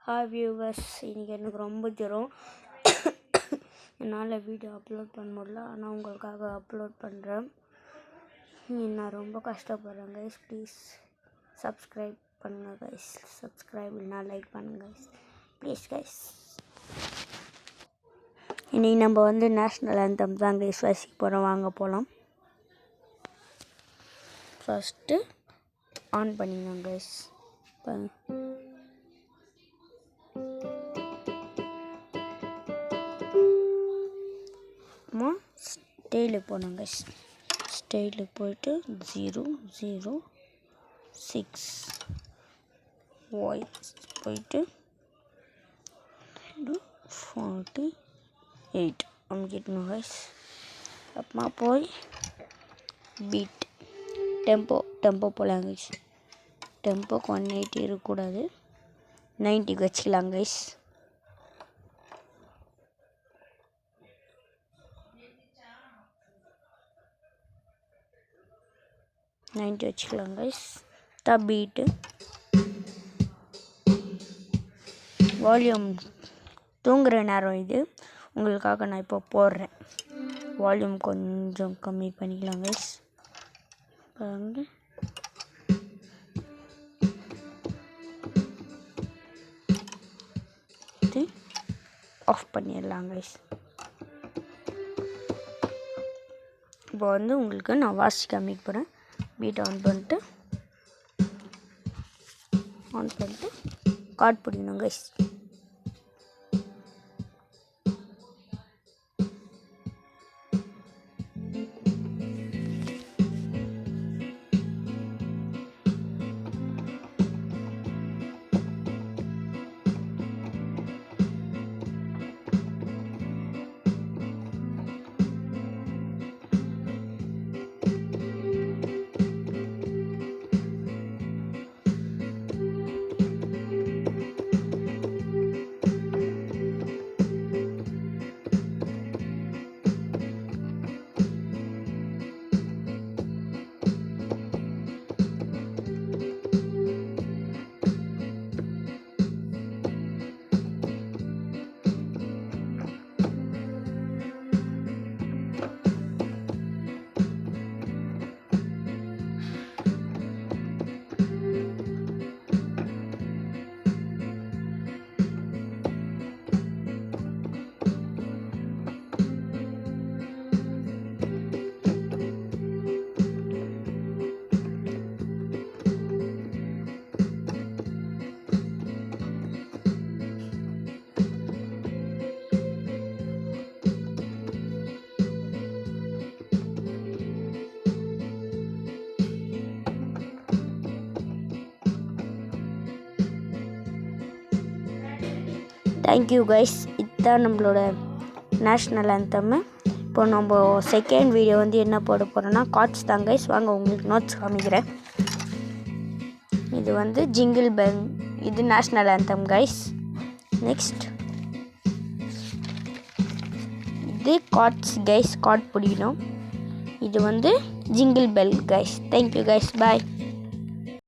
Hi viewers, இன்றைக்கி எனக்கு ரொம்ப ஜுரம். என்னால் வீடியோ அப்லோட் பண்ண முடியல, ஆனால் உங்களுக்காக அப்லோட் பண்ணுறேன். நான் ரொம்ப கஷ்டப்படுறேன் கைஸ். ப்ளீஸ் சப்ஸ்கிரைப் பண்ணுங்கள் கைஸ். சப்ஸ்கிரைப் இல்லைனா லைக் பண்ணுங்கள் கைஸ், ப்ளீஸ் கைஸ். இன்றைக்கி நம்ம நேஷ்னல் ஆந்தம் தான் கைஸ் வாசிக்க போகிறோம். வாங்க போகலாம். ஃபஸ்ட்டு ஆன் பண்ணிடலாம் கைஸ். ஸ்டைலுக்கு போனோம் கைஸ். ஸ்டைலுக்கு போயிட்டு 006 வாய்ஸ் போயிட்டு 48 அமைக்கிட்டணும் கைஸ். அப்புறமா போய் பீட் டெம்போ போகலாம் கைஸ். டெம்போக்கு 180 இருக்கக்கூடாது, 90 வச்சுக்கலாம் கைஸ். வச்சுக்கலாம் கைஸ். பீட்டு வால்யூம் தூங்குகிற நேரம் இது, உங்களுக்காக நான் இப்போ போடுறேன். வால்யூம் கொஞ்சம் கம்மி பண்ணிக்கலாம் கைஸ். ஆஃப் பண்ணிடலாம் கைஸ். இப்போ உங்களுக்கு நான் வாசிச்சு காமிக்க போகிறேன். பீட் ஆன் பண்ணிட்டு கார்ட் பிடிக்கணும் கைஸ். Thank you guys. இதுதான் நம்மளோட நேஷ்னல் ஆந்தம். இப்போ நம்ம செகண்ட் வீடியோ என்ன போட போகிறோன்னா கார்ட்ஸ் தான் கைஸ். வாங்க உங்களுக்கு நோட்ஸ் காமிக்கிறேன். இது ஜிங்கிள் பெல், இது நேஷ்னல் ஆந்தம் கைஸ். நெக்ஸ்ட் இது கார்ட்ஸ் கைஸ், கார்ட் பிடிக்கணும். இது jingle bell guys. Thank you guys, பாய்.